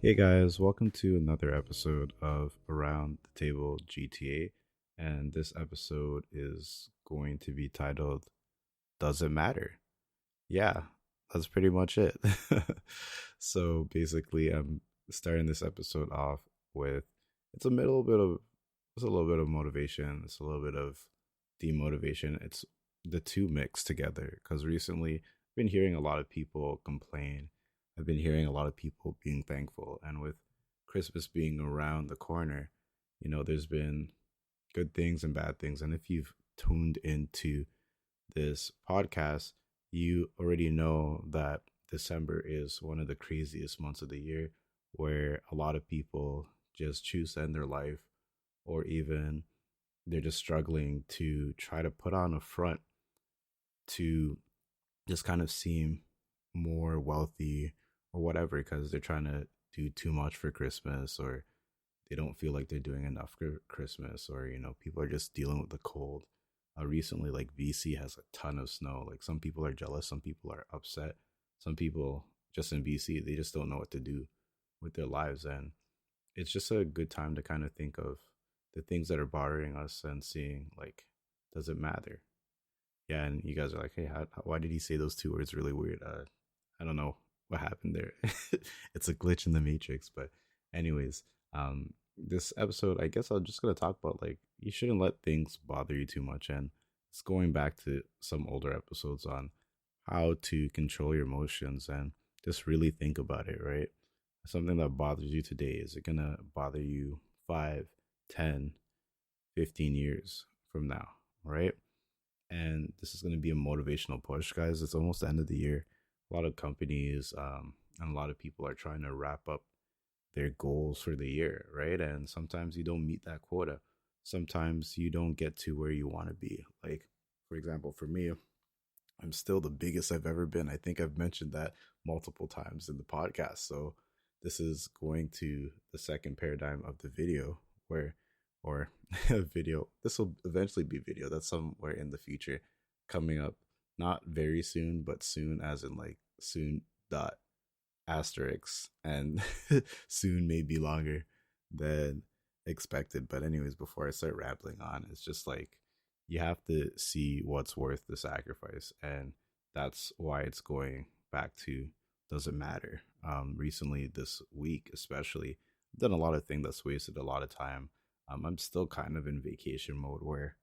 Hey guys, welcome to another episode of Around the Table GTA. And this episode is going to be titled Does It Matter? Yeah, that's pretty much it. So basically, I'm starting this episode off with it's a little bit of it's a little bit of motivation, it's a little bit of demotivation. It's the two mixed together because recently I've been hearing a lot of people complain. I've been hearing a lot of people being thankful, and with Christmas being around the corner, there's been good things and bad things. And if you've tuned into this podcast, you already know that December is one of the craziest months of the year where a lot of people just choose to end their life, or even they're just struggling to try to put on a front to just kind of seem more wealthy or whatever because they're trying to do too much for Christmas, or they don't feel like they're doing enough for Christmas, or people are just dealing with the cold. Recently, like BC has a ton of snow. Like some people are jealous, some people are upset, some people just in BC they just don't know what to do with their lives, and it's just a good time to kind of think of the things that are bothering us and seeing like, does it matter? Yeah, and you guys are like, hey, why did he say those two words really weird? I don't know what happened there. It's a glitch in the matrix. But anyways, this episode, I guess I'm just gonna talk about like you shouldn't let things bother you too much, and it's going back to some older episodes on how to control your emotions and just really think about it, right? Something that bothers you today, is it gonna bother you 5, 10, 15 years from now, right? And this is going to be a motivational push, guys. It's almost the end of the year. A lot of companies and a lot of people are trying to wrap up their goals for the year, right? And sometimes you don't meet that quota. Sometimes you don't get to where you want to be. Like, for example, for me, I'm still the biggest I've ever been. I think I've mentioned that multiple times in the podcast. So this is going to the second paradigm of the video where, or video, this will eventually be video. That's somewhere in the future coming up. Not very soon, but soon, as in like soon dot asterisk, and soon may be longer than expected. But anyways, before I start rambling on, it's just like you have to see what's worth the sacrifice, and that's why it's going back to does it matter. Recently, this week especially, I've done a lot of things that's wasted a lot of time. I'm still kind of in vacation mode where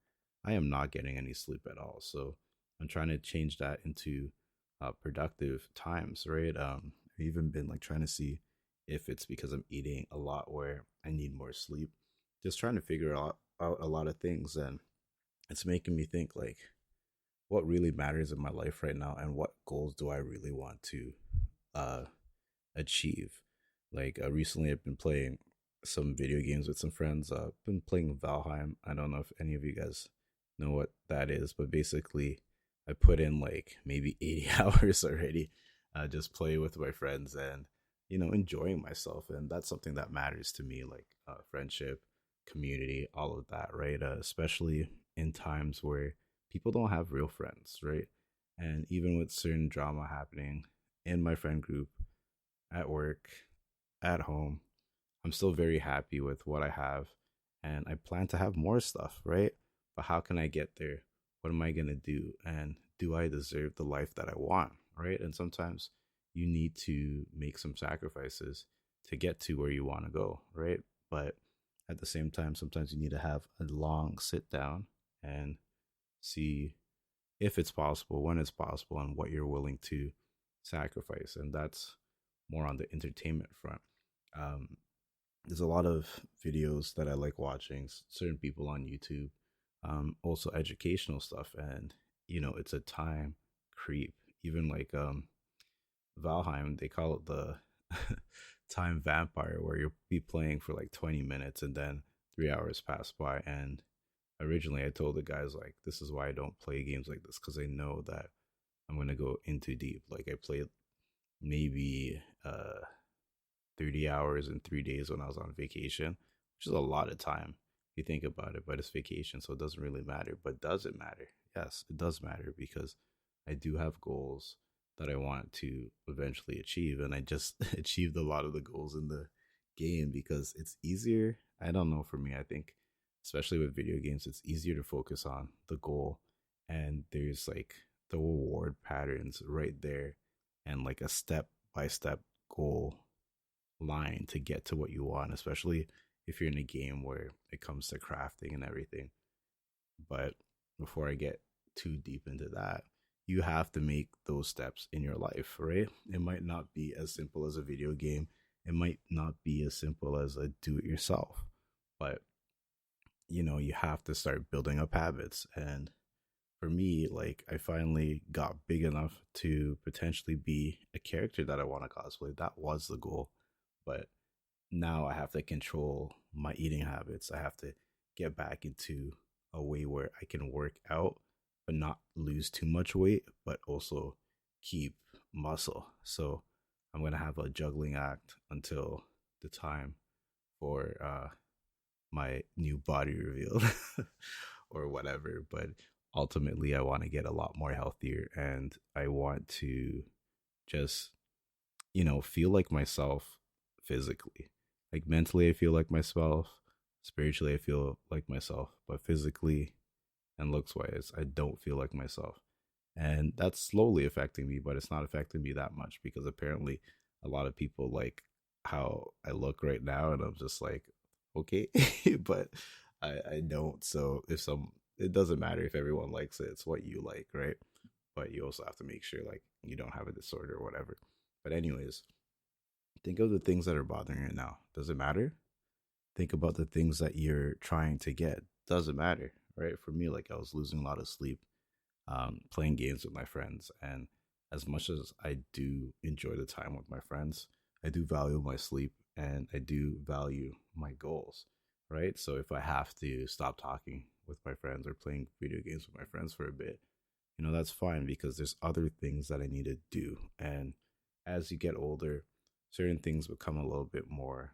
I am not getting any sleep at all, so I'm trying to change that into productive times, right? I've even been like trying to see if it's because I'm eating a lot where I need more sleep. Just trying to figure out a lot of things, and it's making me think like what really matters in my life right now and what goals do I really want to uh achieve. Like recently I've been playing some video games with some friends. Been playing Valheim. I don't know if any of you guys know what that is, but basically I put in like maybe 80 hours already. Just play with my friends and enjoying myself, and that's something that matters to me, like friendship, community, all of that, right? Especially in times where people don't have real friends, right? And even with certain drama happening in my friend group, at work, at home, I'm still very happy with what I have, and I plan to have more stuff, right? But how can I get there? What am I going to do? And do I deserve the life that I want, right? And sometimes you need to make some sacrifices to get to where you want to go, right? But at the same time, sometimes you need to have a long sit down and see if it's possible, when it's possible, and what you're willing to sacrifice. And that's more on the entertainment front. Um, there's a lot of videos that I like watching, certain people on YouTube, also educational stuff, and it's a time creep. Even like Valheim, they call it the time vampire, where you'll be playing for like 20 minutes and then 3 hours pass by. And originally, I told the guys like, this is why I don't play games like this, because I know that I'm gonna go in too deep. Like I played maybe 30 hours in 3 days when I was on vacation, which is a lot of time if you think about it, but it's vacation, so it doesn't really matter. But does it matter? Yes, it does matter because I do have goals that I want to eventually achieve. And I just achieved a lot of the goals in the game because it's easier. I don't know, for me, I think, especially with video games, it's easier to focus on the goal. And there's like the reward patterns right there, and like a step by step goal line to get to what you want, especially if you're in a game where it comes to crafting and everything. But before I get too deep into that, you have to make those steps in your life, right? It might not be as simple as a video game. It might not be as simple as a do it yourself, but you have to start building up habits. And for me, like, I finally got big enough to potentially be a character that I want to cosplay. That was the goal. But now I have to control my eating habits. I have to get back into a way where I can work out, but not lose too much weight, but also keep muscle. So I'm going to have a juggling act until the time for my new body reveal or whatever. But ultimately, I want to get a lot more healthier, and I want to just, feel like myself physically. Like mentally, I feel like myself. Spiritually, I feel like myself. But physically and looks wise, I don't feel like myself. And that's slowly affecting me, but it's not affecting me that much because apparently a lot of people like how I look right now. And I'm just like, okay, but I don't. So it doesn't matter if everyone likes it. It's what you like, right? But you also have to make sure like you don't have a disorder or whatever. But anyways, think of the things that are bothering you now. Does it matter? Think about the things that you're trying to get. Doesn't matter, right? For me, like I was losing a lot of sleep, playing games with my friends, and as much as I do enjoy the time with my friends, I do value my sleep and I do value my goals, right? So if I have to stop talking with my friends or playing video games with my friends for a bit, that's fine because there's other things that I need to do. And as you get older, certain things become a little bit more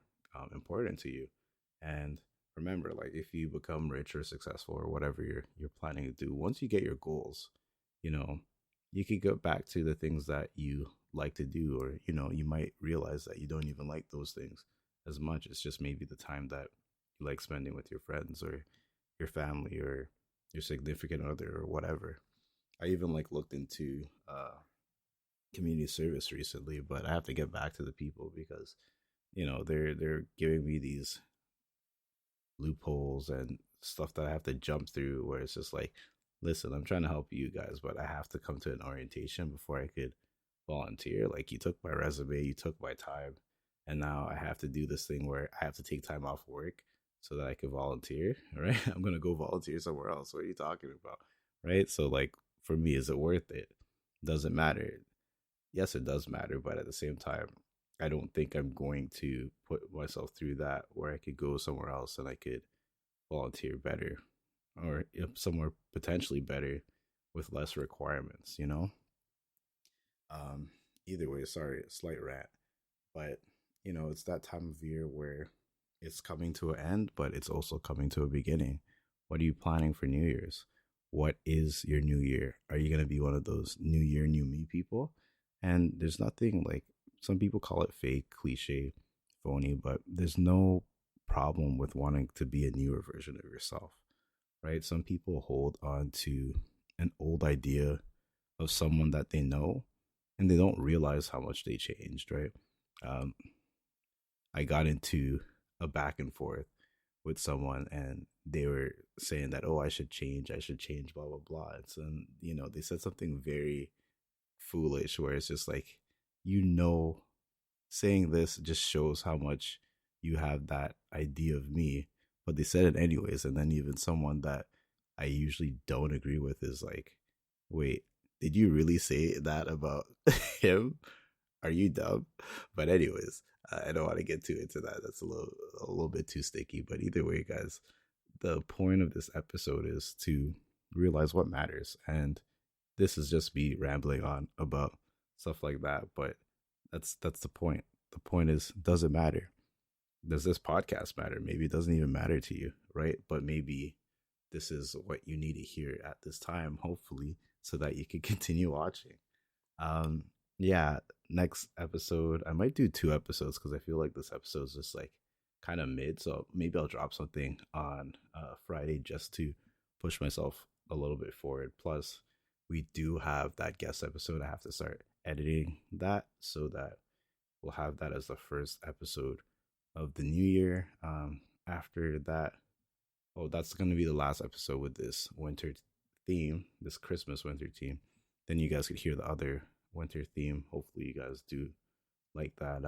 important to you. And remember, like if you become rich or successful or whatever you're planning to do, once you get your goals, you know, you could go back to the things that you like to do, or you might realize that you don't even like those things as much. It's just maybe the time that you like spending with your friends or your family or your significant other or whatever. I even like looked into community service recently, but I have to get back to the people because they're giving me these loopholes and stuff that I have to jump through where it's just like, listen, I'm trying to help you guys, but I have to come to an orientation before I could volunteer. Like you took my resume, you took my time, and now I have to do this thing where I have to take time off work so that I could volunteer, right? I'm gonna go volunteer somewhere else. What are you talking about? Right? So like for me, is it worth it? Doesn't matter. Yes, it does matter, but at the same time, I don't think I'm going to put myself through that where I could go somewhere else and I could volunteer better or somewhere potentially better with less requirements. Um, Either way, sorry, slight rant, but it's that time of year where it's coming to an end, but it's also coming to a beginning. What are you planning for New Year's? What is your new year? Are you going to be one of those new year, new me people? And there's nothing like, some people call it fake, cliche, phony, but there's no problem with wanting to be a newer version of yourself, right? Some people hold on to an old idea of someone that they know and they don't realize how much they changed, right? Um, I got into a back and forth with someone and they were saying that, oh, I should change, blah, blah, blah. And so, they said something very foolish where it's just like, you know, saying this just shows how much you have that idea of me, but they said it anyways. And then even someone that I usually don't agree with is like, wait, did you really say that about him? Are you dumb? But anyways, I don't want to get too into that. That's a little bit too sticky. But either way, guys, the point of this episode is to realize what matters. And this is just me rambling on about stuff like that. But that's the point. The point is, does it matter? Does this podcast matter? Maybe it doesn't even matter to you, right? But maybe this is what you need to hear at this time, hopefully, so that you can continue watching. Yeah, next episode, I might do two episodes because I feel like this episode is just like kind of mid. So maybe I'll drop something on Friday just to push myself a little bit forward. Plus, we do have that guest episode. I have to start editing that so that we'll have that as the first episode of the new year. After that, oh, that's going to be the last episode with this winter theme, this Christmas winter theme. Then you guys could hear the other winter theme. Hopefully, you guys do like that.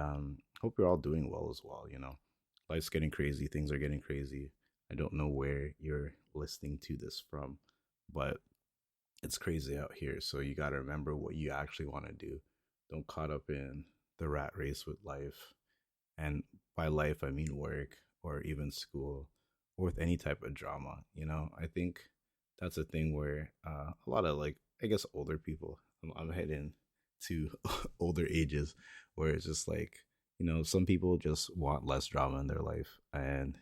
Hope you're all doing well as well. You know, life's getting crazy. Things are getting crazy. I don't know where you're listening to this from, but it's crazy out here. So you got to remember what you actually want to do. Don't caught up in the rat race with life. And by life, I mean work or even school or with any type of drama. You know, I think that's a thing where a lot of like, I guess, older people, I'm heading to older ages where it's just like, you know, some people just want less drama in their life and,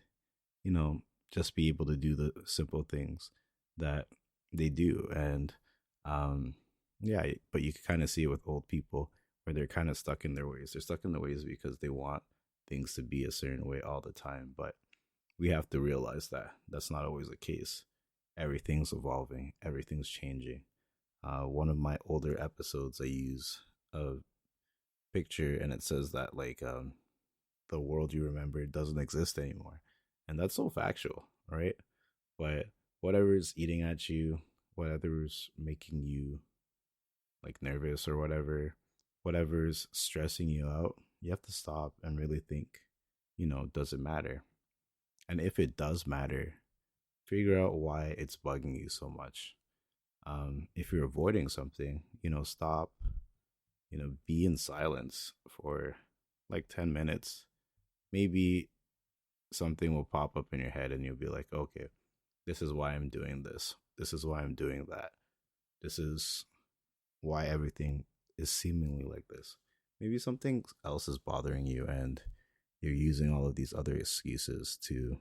you know, just be able to do the simple things that they do. And um, yeah, but you can kind of see it with old people where they're kind of stuck in their ways. They're stuck in their ways because they want things to be a certain way all the time. But we have to realize that that's not always the case. Everything's evolving, everything's changing. One of my older episodes, I use a picture and it says that like the world you remember doesn't exist anymore, and that's so factual, right? But whatever's eating at you, whatever's making you like nervous or whatever's stressing you out, you have to stop and really think, you know, does it matter? And if it does matter, figure out why it's bugging you so much. If you're avoiding something, you know, stop, you know, be in silence for like 10 minutes. Maybe something will pop up in your head and you'll be like, okay, this is why I'm doing this. This is why I'm doing that. This is why everything is seemingly like this. Maybe something else is bothering you and you're using all of these other excuses to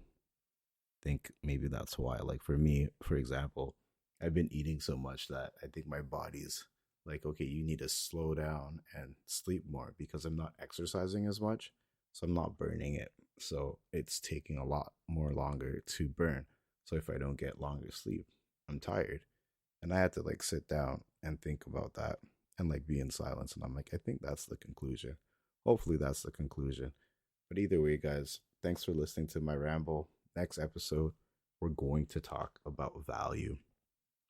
think maybe that's why. Like for me, for example, I've been eating so much that I think my body's like, okay, you need to slow down and sleep more because I'm not exercising as much. So I'm not burning it. So it's taking a lot more longer to burn. So if I don't get longer sleep, I'm tired. And I had to like sit down and think about that and like be in silence. And I'm like, I think that's the conclusion. Hopefully that's the conclusion. But either way, guys, thanks for listening to my ramble. Next episode, we're going to talk about value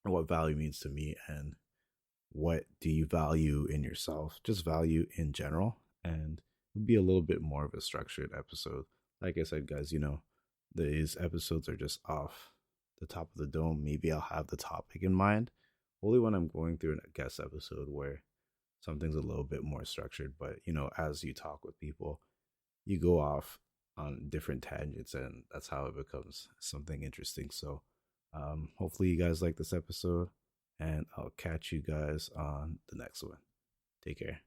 and what value means to me and what do you value in yourself, just value in general. And it'll be a little bit more of a structured episode. Like I said, guys, you know, these episodes are just off the top of the dome. Maybe I'll have the topic in mind only when I'm going through a guest episode where something's a little bit more structured. But, you know, as you talk with people, you go off on different tangents, and that's how it becomes something interesting. So, hopefully, you guys like this episode, and I'll catch you guys on the next one. Take care.